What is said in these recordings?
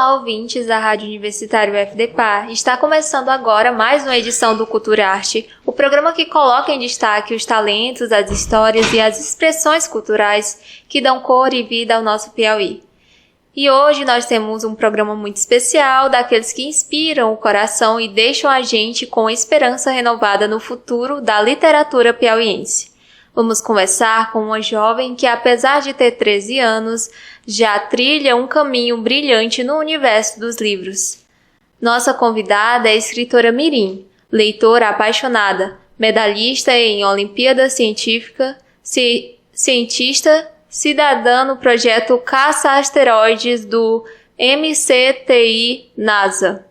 Olá, ouvintes da Rádio Universitária UFDPar. Está começando agora mais uma edição do Cultura Arte, o programa que coloca em destaque os talentos, as histórias e as expressões culturais que dão cor e vida ao nosso Piauí. E hoje nós temos um programa muito especial, daqueles que inspiram o coração e deixam a gente com esperança renovada no futuro da literatura piauiense. Vamos conversar com uma jovem que, apesar de ter 13 anos, já trilha um caminho brilhante no universo dos livros. Nossa convidada é a escritora Mirim, leitora apaixonada, medalhista em Olimpíada Científica, cientista, cidadã no projeto Caça Asteroides do MCTI NASA.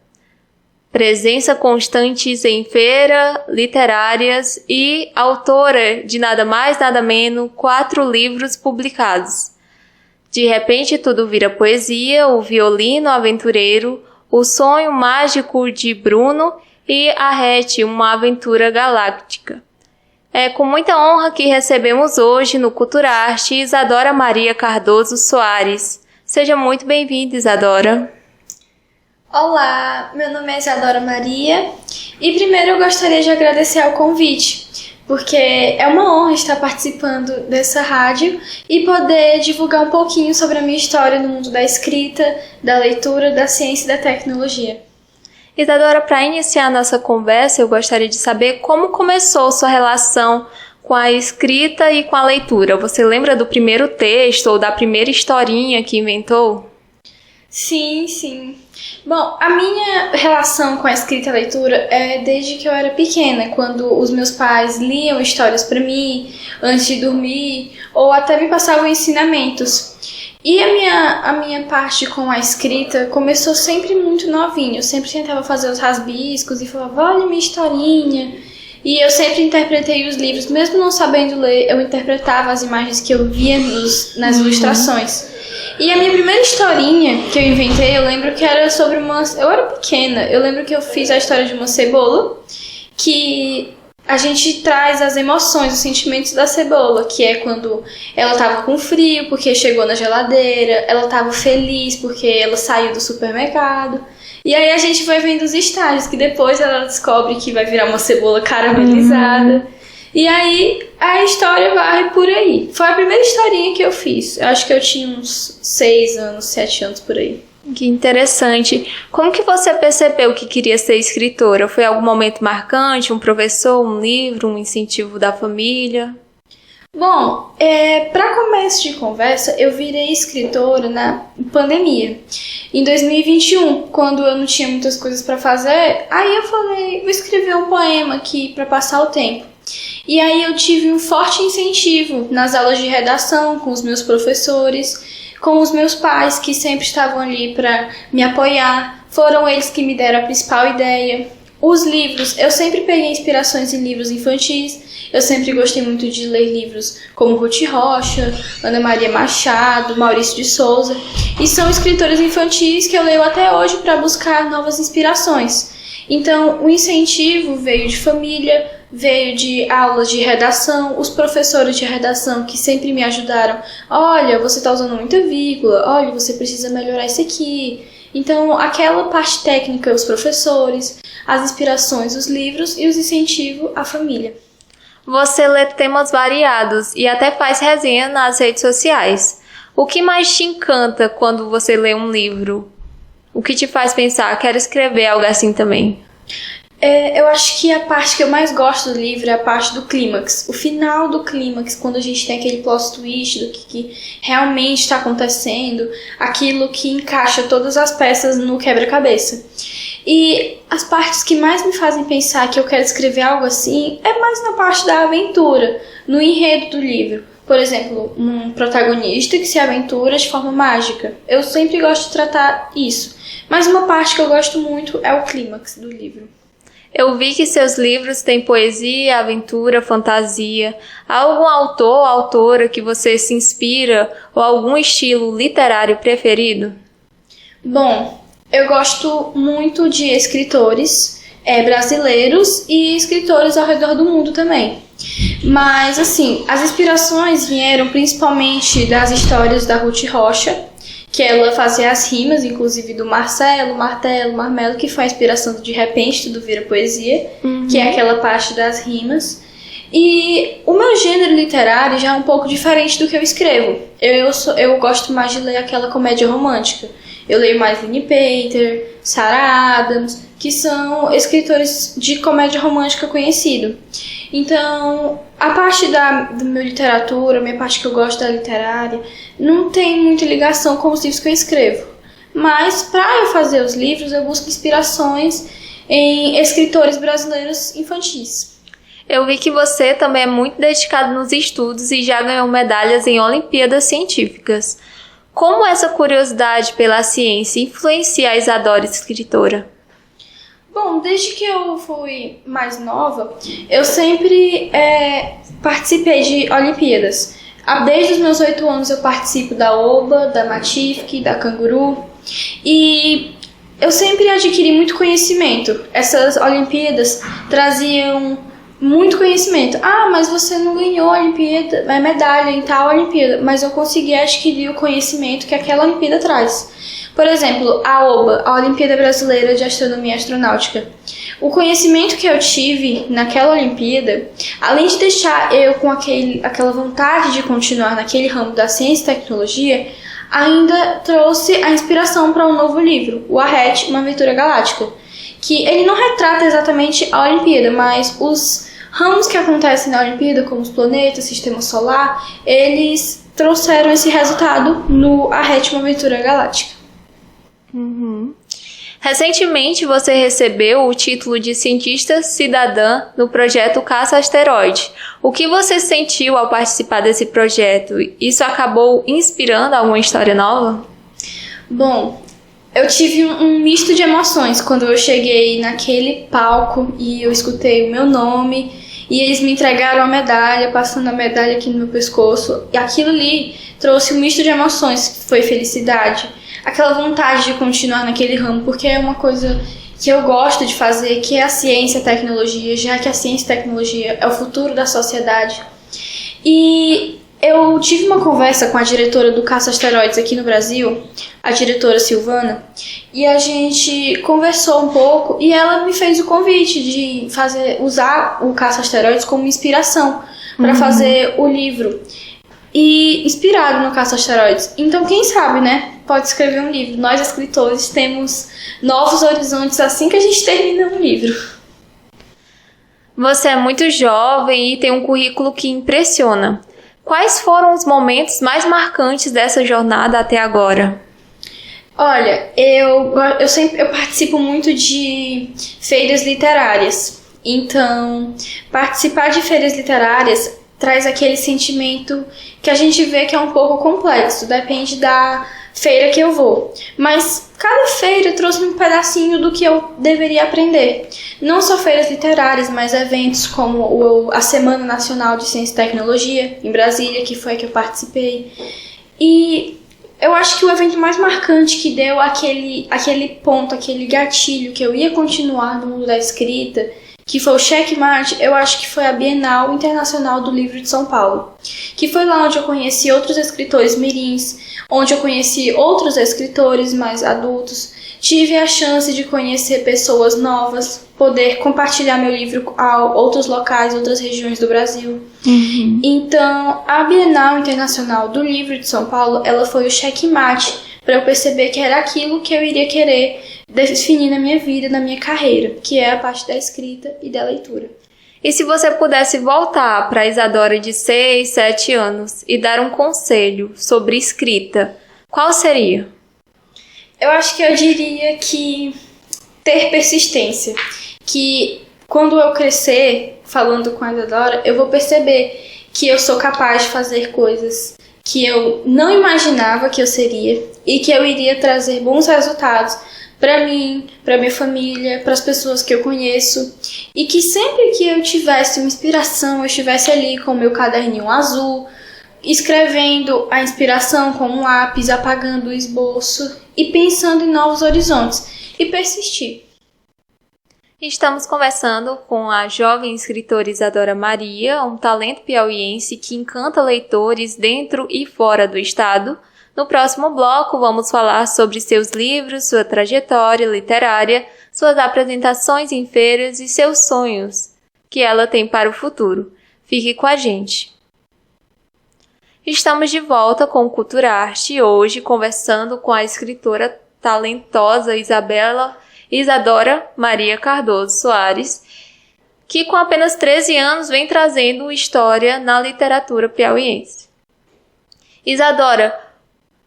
Presença constantes em feiras literárias e autora de nada mais nada menos 4 livros publicados. De repente tudo vira poesia, o violino aventureiro, o sonho mágico de Bruno e Arrete, uma aventura galáctica. É com muita honra que recebemos hoje no Cultura Arte Isadora Maria Cardoso Soares. Seja muito bem-vinda, Isadora. Olá, meu nome é Isadora Maria e primeiro eu gostaria de agradecer ao convite, porque é uma honra estar participando dessa rádio e poder divulgar um pouquinho sobre a minha história no mundo da escrita, da leitura, da ciência e da tecnologia. Isadora, para iniciar a nossa conversa, eu gostaria de saber como começou sua relação com a escrita e com a leitura. Você lembra do primeiro texto ou da primeira historinha que inventou? Sim. Bom, a minha relação com a escrita e a leitura é desde que eu era pequena, quando os meus pais liam histórias para mim antes de dormir ou até me passavam ensinamentos. E a minha parte com a escrita começou sempre muito novinha. Eu sempre tentava fazer os rasbiscos e falava, olha minha historinha. E eu sempre interpretei os livros, mesmo não sabendo ler, eu interpretava as imagens que eu via nas ilustrações. E a minha primeira historinha que eu inventei, eu lembro que era sobre uma... Eu era pequena, eu lembro que eu fiz a história de uma cebola, que a gente traz as emoções, os sentimentos da cebola, que é quando ela tava com frio, porque chegou na geladeira, ela tava feliz, porque ela saiu do supermercado. E aí a gente vai vendo os estágios, que depois ela descobre que vai virar uma cebola caramelizada. E aí a história vai por aí. Foi a primeira historinha que eu fiz. Eu acho que eu tinha uns 6 anos, 7 anos por aí. Que interessante. Como que você percebeu que queria ser escritora? Foi algum momento marcante? Um professor, um livro, um incentivo da família? Bom, para começo de conversa, eu virei escritora na pandemia. Em 2021, quando eu não tinha muitas coisas para fazer, aí eu falei, vou escrever um poema aqui para passar o tempo. E aí eu tive um forte incentivo nas aulas de redação, com os meus professores, com os meus pais, que sempre estavam ali para me apoiar. Foram eles que me deram a principal ideia. Os livros, eu sempre peguei inspirações em livros infantis. Eu sempre gostei muito de ler livros como Ruth Rocha, Ana Maria Machado, Maurício de Souza. E são escritores infantis que eu leio até hoje para buscar novas inspirações. Então, o incentivo veio de família, veio de aulas de redação, os professores de redação que sempre me ajudaram. Olha, você está usando muita vírgula, olha, você precisa melhorar isso aqui. Então, aquela parte técnica, os professores, as inspirações, os livros e os incentivos à família. Você lê temas variados e até faz resenha nas redes sociais. O que mais te encanta quando você lê um livro? O que te faz pensar, quero escrever algo assim também? Eu acho que a parte que eu mais gosto do livro é a parte do clímax. O final do clímax, quando a gente tem aquele plot twist do que realmente está acontecendo, aquilo que encaixa todas as peças no quebra-cabeça. E as partes que mais me fazem pensar que eu quero escrever algo assim é mais na parte da aventura, no enredo do livro. Por exemplo, um protagonista que se aventura de forma mágica. Eu sempre gosto de tratar isso. Mas uma parte que eu gosto muito é o clímax do livro. Eu vi que seus livros têm poesia, aventura, fantasia. Há algum autor ou autora que você se inspira ou algum estilo literário preferido? Bom, eu gosto muito de escritores brasileiros e escritores ao redor do mundo também. Mas, assim, as inspirações vieram principalmente das histórias da Ruth Rocha, que ela fazia as rimas, inclusive do Marcelo, Martelo, Marmelo, que foi a inspiração do De Repente Tudo Vira Poesia, que é aquela parte das rimas. E o meu gênero literário já é um pouco diferente do que eu escrevo. Eu gosto mais de ler aquela comédia romântica. Eu leio mais Lynne Painter, Sarah Adams, que são escritores de comédia romântica conhecido. Então, a parte da minha literatura, a minha parte que eu gosto da literária, não tem muita ligação com os livros que eu escrevo. Mas, para eu fazer os livros, eu busco inspirações em escritores brasileiros infantis. Eu vi que você também é muito dedicado nos estudos e já ganhou medalhas em Olimpíadas Científicas. Como essa curiosidade pela ciência influencia a Isadora escritora? Bom, desde que eu fui mais nova, eu sempre participei de Olimpíadas. Desde os meus 8 anos eu participo da OBA, da Matific, da Canguru. E eu sempre adquiri muito conhecimento. Essas Olimpíadas traziam muito conhecimento. Mas você não ganhou a Olimpíada, a medalha em tal Olimpíada. Mas eu consegui adquirir o conhecimento que aquela Olimpíada traz. Por exemplo, a OBA, a Olimpíada Brasileira de Astronomia e Astronáutica. O conhecimento que eu tive naquela Olimpíada, além de deixar eu com aquela vontade de continuar naquele ramo da ciência e tecnologia, ainda trouxe a inspiração para um novo livro, o Arrete, Uma Aventura Galáctica, que ele não retrata exatamente a Olimpíada, mas os ramos que acontecem na Olimpíada, como os planetas, sistema solar, eles trouxeram esse resultado no Arrete, Uma Aventura Galáctica. Recentemente você recebeu o título de cientista cidadã no projeto Caça Asteroide. O que você sentiu ao participar desse projeto? Isso acabou inspirando alguma história nova? Bom, eu tive um misto de emoções quando eu cheguei naquele palco e eu escutei o meu nome e eles me entregaram a medalha, passando a medalha aqui no meu pescoço. E aquilo ali trouxe um misto de emoções, que foi felicidade, aquela vontade de continuar naquele ramo, porque é uma coisa que eu gosto de fazer, que é a ciência e a tecnologia, já que a ciência e a tecnologia é o futuro da sociedade. E eu tive uma conversa com a diretora do Caça Asteroides aqui no Brasil, a diretora Silvana, e a gente conversou um pouco e ela me fez o convite de usar o Caça Asteroides como inspiração para fazer o livro. E inspirado no Caça Asteroides. Então, quem sabe, né? Pode escrever um livro. Nós, escritores, temos novos horizontes assim que a gente termina um livro. Você é muito jovem e tem um currículo que impressiona. Quais foram os momentos mais marcantes dessa jornada até agora? Olha, eu participo muito de feiras literárias. Então, participar de feiras literárias traz aquele sentimento que a gente vê que é um pouco complexo, depende da feira que eu vou. Mas cada feira trouxe um pedacinho do que eu deveria aprender. Não só feiras literárias, mas eventos como a Semana Nacional de Ciência e Tecnologia, em Brasília, que foi a que eu participei. E eu acho que o evento mais marcante que deu aquele ponto, aquele gatilho que eu ia continuar no mundo da escrita, que foi o Checkmate, eu acho que foi a Bienal Internacional do Livro de São Paulo, que foi lá onde eu conheci outros escritores mirins, onde eu conheci outros escritores mais adultos, tive a chance de conhecer pessoas novas, poder compartilhar meu livro a outros locais, outras regiões do Brasil. Então, a Bienal Internacional do Livro de São Paulo, ela foi o checkmate para eu perceber que era aquilo que eu iria querer definir na minha vida, na minha carreira, que é a parte da escrita e da leitura. E se você pudesse voltar para a Isadora de 6, 7 anos e dar um conselho sobre escrita, qual seria? Eu acho que eu diria que ter persistência, que quando eu crescer, falando com a Isadora, eu vou perceber que eu sou capaz de fazer coisas que eu não imaginava que eu seria e que eu iria trazer bons resultados para mim, para minha família, para as pessoas que eu conheço, e que sempre que eu tivesse uma inspiração, eu estivesse ali com o meu caderninho azul, escrevendo a inspiração com um lápis, apagando o esboço e pensando em novos horizontes e persistir. Estamos conversando com a jovem escritora Isadora Maria, um talento piauiense que encanta leitores dentro e fora do estado. No próximo bloco, vamos falar sobre seus livros, sua trajetória literária, suas apresentações em feiras e seus sonhos que ela tem para o futuro. Fique com a gente! Estamos de volta com o Culturarte e hoje conversando com a escritora talentosa Isadora Maria Cardoso Soares, que com apenas 13 anos vem trazendo história na literatura piauiense. Isadora,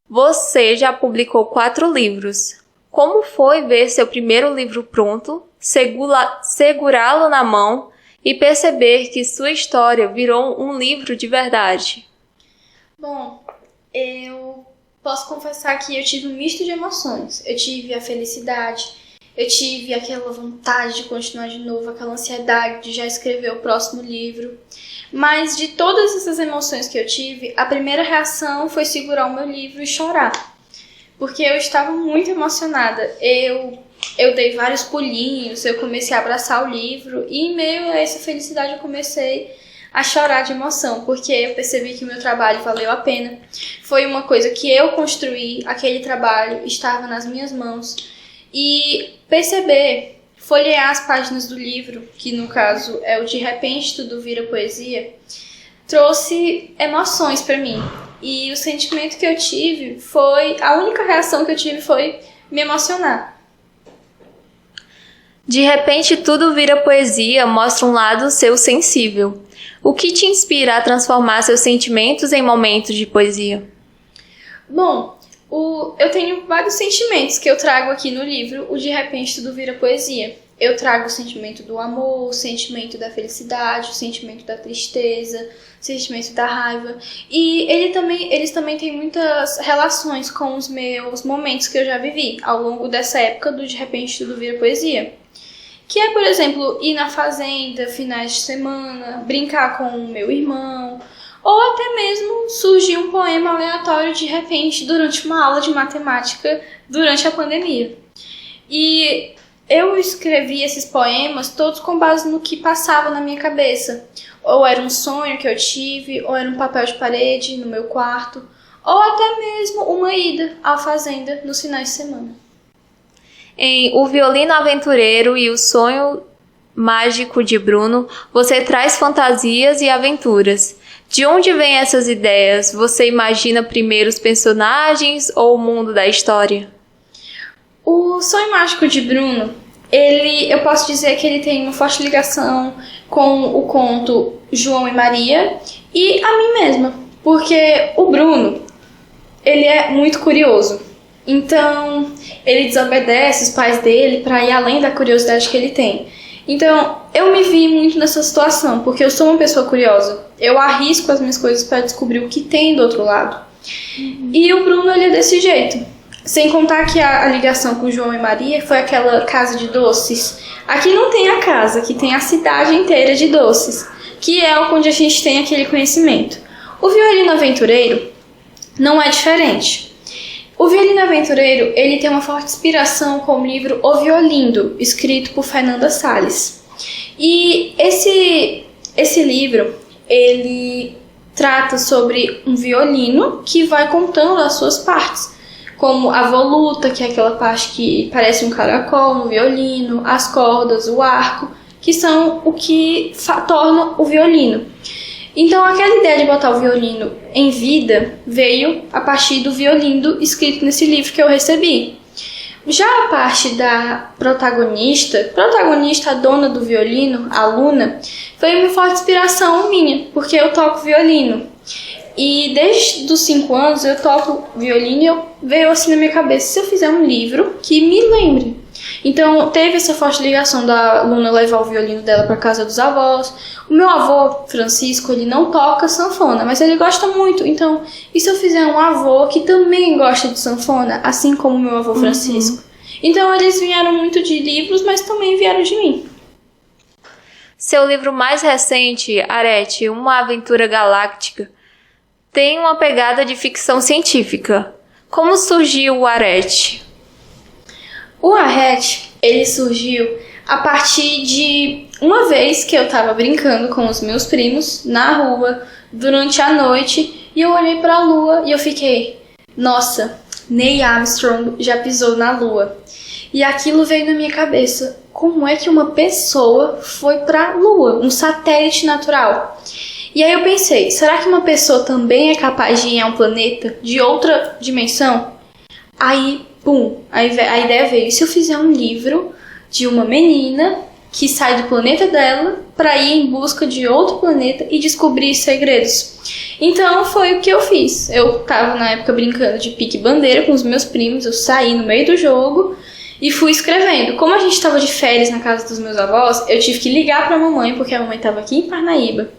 você já publicou 4 livros. Como foi ver seu primeiro livro pronto, segurá-lo na mão e perceber que sua história virou um livro de verdade? Bom, eu posso confessar que eu tive um misto de emoções. Eu tive a felicidade, eu tive aquela vontade de continuar de novo, aquela ansiedade de já escrever o próximo livro. Mas de todas essas emoções que eu tive, a primeira reação foi segurar o meu livro e chorar. Porque eu estava muito emocionada. Eu dei vários pulinhos, eu comecei a abraçar o livro e em meio a essa felicidade eu comecei a chorar de emoção, porque eu percebi que o meu trabalho valeu a pena. Foi uma coisa que eu construí, aquele trabalho estava nas minhas mãos. E perceber, folhear as páginas do livro, que no caso é o De Repente Tudo Vira Poesia, trouxe emoções para mim. E o sentimento que eu tive foi, a única reação que eu tive foi me emocionar. De Repente Tudo Vira Poesia mostra um lado seu sensível. O que te inspira a transformar seus sentimentos em momentos de poesia? Bom, eu tenho vários sentimentos que eu trago aqui no livro, o De Repente Tudo Vira Poesia. Eu trago o sentimento do amor, o sentimento da felicidade, o sentimento da tristeza, o sentimento da raiva. E eles também têm muitas relações com os meus momentos que eu já vivi ao longo dessa época do De Repente Tudo Vira Poesia. Que é, por exemplo, ir na fazenda, finais de semana, brincar com o meu irmão, ou até mesmo surgir um poema aleatório de repente durante uma aula de matemática durante a pandemia. E eu escrevi esses poemas todos com base no que passava na minha cabeça. Ou era um sonho que eu tive, ou era um papel de parede no meu quarto, ou até mesmo uma ida à fazenda nos finais de semana. Em O Violino Aventureiro e O Sonho Mágico de Bruno, você traz fantasias e aventuras. De onde vêm essas ideias? Você imagina primeiro os personagens ou o mundo da história? O Sonho Mágico de Bruno, eu posso dizer que ele tem uma forte ligação com o conto João e Maria e a mim mesma, porque o Bruno, ele é muito curioso. Então, ele desobedece os pais dele para ir além da curiosidade que ele tem. Então, eu me vi muito nessa situação, porque eu sou uma pessoa curiosa. Eu arrisco as minhas coisas para descobrir o que tem do outro lado. E o Bruno, ele é desse jeito. Sem contar que a ligação com João e Maria foi aquela casa de doces. Aqui não tem a casa, aqui tem a cidade inteira de doces, que é onde a gente tem aquele conhecimento. O Violino Aventureiro não é diferente. O Violino Aventureiro, ele tem uma forte inspiração com o livro O Violindo, escrito por Fernanda Salles. E esse livro, ele trata sobre um violino que vai contando as suas partes, como a voluta, que é aquela parte que parece um caracol no violino, as cordas, o arco, que são o que torna o violino. Então, aquela ideia de botar o violino em vida veio a partir do Violindo escrito nesse livro que eu recebi. Já a parte da protagonista, a dona do violino, a Luna, foi uma forte inspiração minha, porque eu toco violino. E desde os 5 anos eu toco violino e veio assim na minha cabeça, se eu fizer um livro que me lembre. Então teve essa forte ligação da Luna levar o violino dela para casa dos avós. O meu avô, Francisco, ele não toca sanfona, mas ele gosta muito. Então, e se eu fizer um avô que também gosta de sanfona, assim como o meu avô Francisco? Então eles vieram muito de livros, mas também vieram de mim. Seu livro mais recente, Arete, Uma Aventura Galáctica, tem uma pegada de ficção científica. Como surgiu o Arete? O Arete, ele surgiu a partir de uma vez que eu estava brincando com os meus primos na rua durante a noite e eu olhei para a lua e eu fiquei, nossa, Neil Armstrong já pisou na Lua. E aquilo veio na minha cabeça. Como é que uma pessoa foi pra Lua? Um satélite natural. E aí eu pensei, será que uma pessoa também é capaz de ir a um planeta de outra dimensão? Aí, pum, a ideia veio. E se eu fizer um livro de uma menina que sai do planeta dela para ir em busca de outro planeta e descobrir segredos? Então foi o que eu fiz. Eu tava na época brincando de pique-bandeira com os meus primos, eu saí no meio do jogo e fui escrevendo. Como a gente tava de férias na casa dos meus avós, eu tive que ligar pra mamãe, porque a mamãe tava aqui em Parnaíba.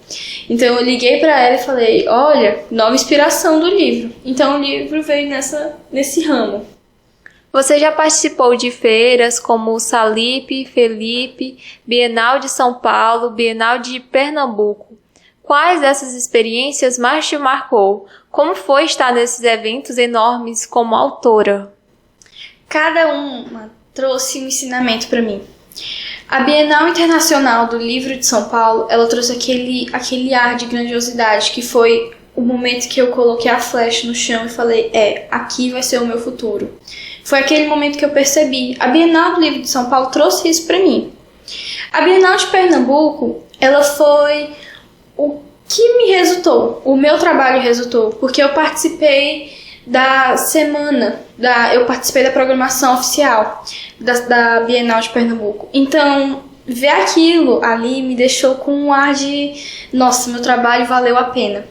Então eu liguei pra ela e falei, olha, nova inspiração do livro. Então o livro veio nesse ramo. Você já participou de feiras como o Salip, Felipe, Bienal de São Paulo, Bienal de Pernambuco. Quais dessas experiências mais te marcou? Como foi estar nesses eventos enormes como autora? Cada uma trouxe um ensinamento para mim. A Bienal Internacional do Livro de São Paulo, ela trouxe aquele ar de grandiosidade, que foi o momento que eu coloquei a flecha no chão e falei, aqui vai ser o meu futuro. Foi aquele momento que eu percebi. A Bienal do Livro de São Paulo trouxe isso para mim. A Bienal de Pernambuco, ela foi o que me resultou, o meu trabalho resultou, porque eu participei da semana, eu participei da programação oficial da Bienal de Pernambuco. Então, ver aquilo ali me deixou com um ar de, nossa, meu trabalho valeu a pena.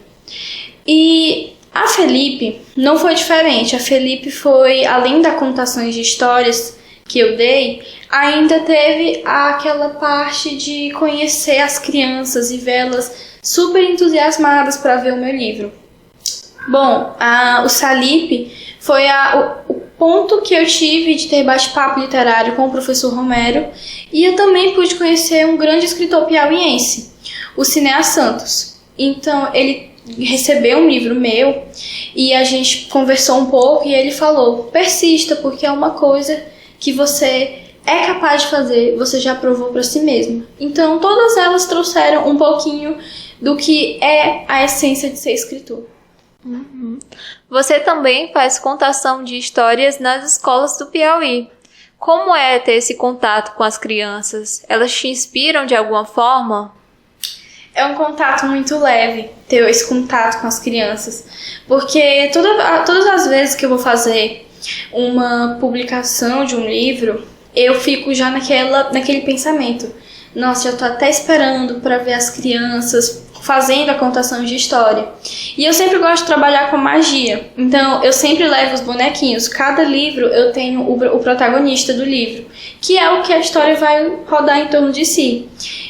E a Felipe não foi diferente. A Felipe foi, além das contações de histórias que eu dei, ainda teve aquela parte de conhecer as crianças e vê-las super entusiasmadas para ver o meu livro. Bom, o Salip foi o ponto que eu tive de ter bate-papo literário com o professor Romero, e eu também pude conhecer um grande escritor piauiense, o Cinéa Santos. Então, ele recebeu um livro meu e a gente conversou um pouco e ele falou, persista, porque é uma coisa que você é capaz de fazer, você já provou para si mesmo. Então, todas elas trouxeram um pouquinho do que é a essência de ser escritor. Uhum. Você também faz contação de histórias nas escolas do Piauí. Como é ter esse contato com as crianças? Elas te inspiram de alguma forma? É um contato muito leve, ter esse contato com as crianças. Porque todas as vezes que eu vou fazer uma publicação de um livro, eu fico já naquele pensamento. Nossa, já tô até esperando para ver as crianças fazendo a contação de história. E eu sempre gosto de trabalhar com magia. Então, eu sempre levo os bonequinhos. Cada livro eu tenho o protagonista do livro, que é o que a história vai rodar em torno de si.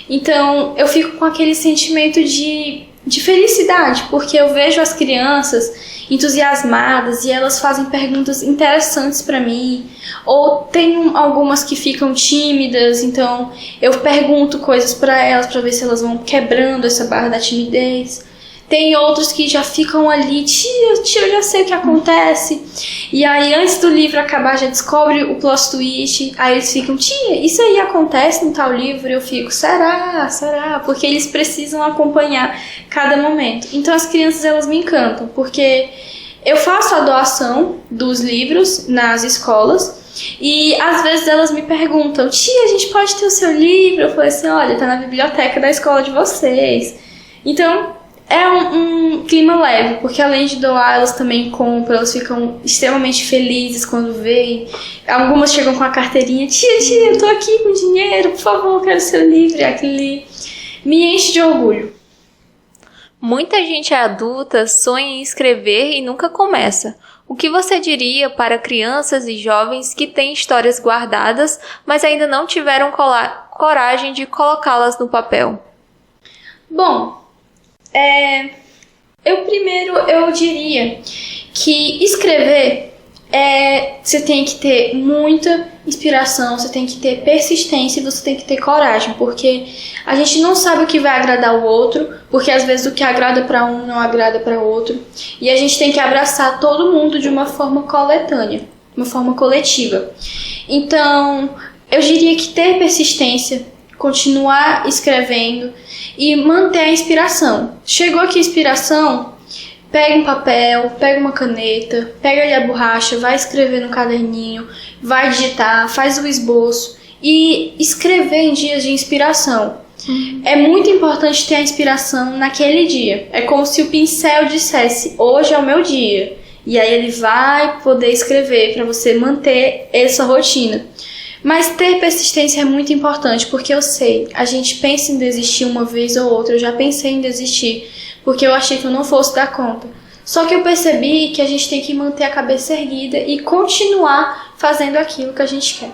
Então, eu fico com aquele sentimento de felicidade, porque eu vejo as crianças entusiasmadas e elas fazem perguntas interessantes para mim, ou tem algumas que ficam tímidas, então eu pergunto coisas para elas para ver se elas vão quebrando essa barra da timidez. Tem outros que já ficam ali, tia, eu já sei o que acontece. E aí, antes do livro acabar, já descobre o plot twist. Aí eles ficam, tia, isso aí acontece no tal livro? E eu fico, será? Porque eles precisam acompanhar cada momento. Então, as crianças, elas me encantam, porque eu faço a doação dos livros nas escolas. E às vezes elas me perguntam, tia, a gente pode ter o seu livro? Eu falei assim, olha, tá na biblioteca da escola de vocês. Então, é um clima leve, porque além de doar, elas também compram, elas ficam extremamente felizes quando veem. Algumas chegam com a carteirinha, tia, eu tô aqui com dinheiro, por favor, eu quero seu livro. E aquele me enche de orgulho. Muita gente adulta sonha em escrever e nunca começa. O que você diria para crianças e jovens que têm histórias guardadas, mas ainda não tiveram coragem de colocá-las no papel? Bom, eu diria que escrever você tem que ter muita inspiração, você tem que ter persistência e você tem que ter coragem, porque a gente não sabe o que vai agradar o outro, porque às vezes o que agrada para um não agrada para outro, e a gente tem que abraçar todo mundo de uma forma coletânea, uma forma coletiva. Então, eu diria que ter persistência, continuar escrevendo e manter a inspiração. Chegou aqui a inspiração, pega um papel, pega uma caneta, pega ali a borracha, vai escrever no caderninho, vai digitar, faz o esboço e escrever em dias de inspiração. É muito importante ter a inspiração naquele dia. É como se o pincel dissesse, hoje é o meu dia. E aí ele vai poder escrever para você manter essa rotina. Mas ter persistência é muito importante, porque eu sei, a gente pensa em desistir uma vez ou outra, eu já pensei em desistir, porque eu achei que eu não fosse dar conta. Só que eu percebi que a gente tem que manter a cabeça erguida e continuar fazendo aquilo que a gente quer.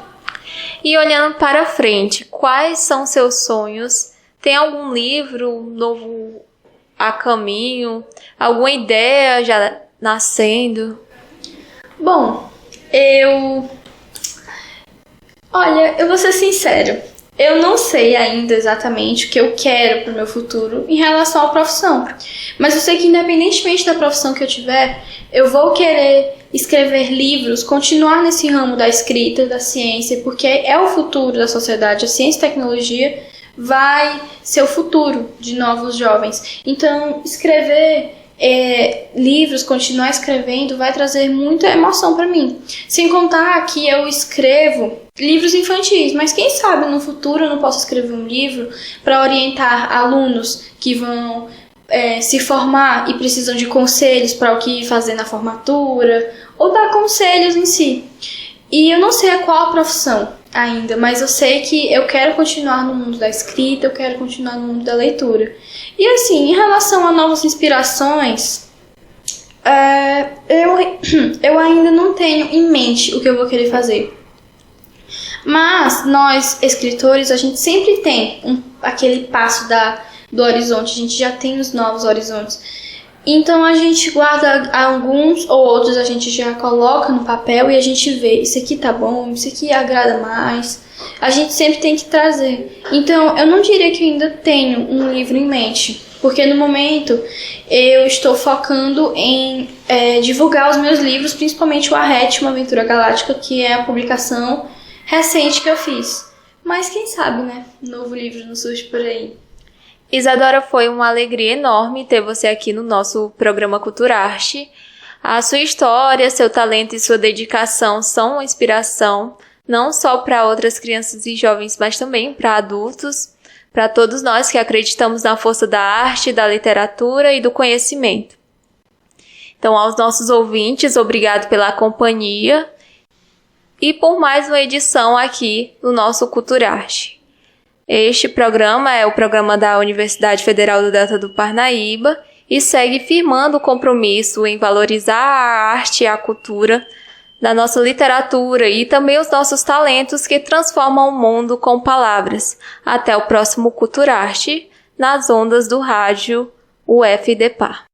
E olhando para frente, quais são seus sonhos? Tem algum livro novo a caminho? Alguma ideia já nascendo? Bom, eu vou ser sincero. Eu não sei ainda exatamente o que eu quero para o meu futuro em relação à profissão. Mas eu sei que independentemente da profissão que eu tiver, eu vou querer escrever livros, continuar nesse ramo da escrita, da ciência, porque é o futuro da sociedade. A ciência e a tecnologia vai ser o futuro de novos jovens. Então, escrever livros, continuar escrevendo, vai trazer muita emoção para mim. Sem contar que eu escrevo livros infantis, mas quem sabe no futuro eu não posso escrever um livro para orientar alunos que vão se formar e precisam de conselhos para o que fazer na formatura, ou dar conselhos em si. E eu não sei a qual a profissão ainda, mas eu sei que eu quero continuar no mundo da escrita, eu quero continuar no mundo da leitura. E assim, em relação a novas inspirações, eu ainda não tenho em mente o que eu vou querer fazer. Mas nós, escritores, a gente sempre tem aquele passo do horizonte, a gente já tem os novos horizontes. Então a gente guarda alguns ou outros, a gente já coloca no papel e a gente vê, isso aqui tá bom, isso aqui agrada mais. A gente sempre tem que trazer. Então eu não diria que eu ainda tenho um livro em mente, porque no momento eu estou focando em divulgar os meus livros, principalmente o Arrete, uma Aventura Galáctica, que é a publicação recente que eu fiz. Mas quem sabe, né? Um novo livro não surge por aí. Isadora, foi uma alegria enorme ter você aqui no nosso programa Culturarte. A sua história, seu talento e sua dedicação são uma inspiração, não só para outras crianças e jovens, mas também para adultos, para todos nós que acreditamos na força da arte, da literatura e do conhecimento. Então, aos nossos ouvintes, obrigado pela companhia e por mais uma edição aqui no nosso Culturarte. Este programa é o programa da Universidade Federal do Delta do Parnaíba e segue firmando o compromisso em valorizar a arte e a cultura da nossa literatura e também os nossos talentos que transformam o mundo com palavras. Até o próximo Culturarte, nas ondas do rádio UFDPA.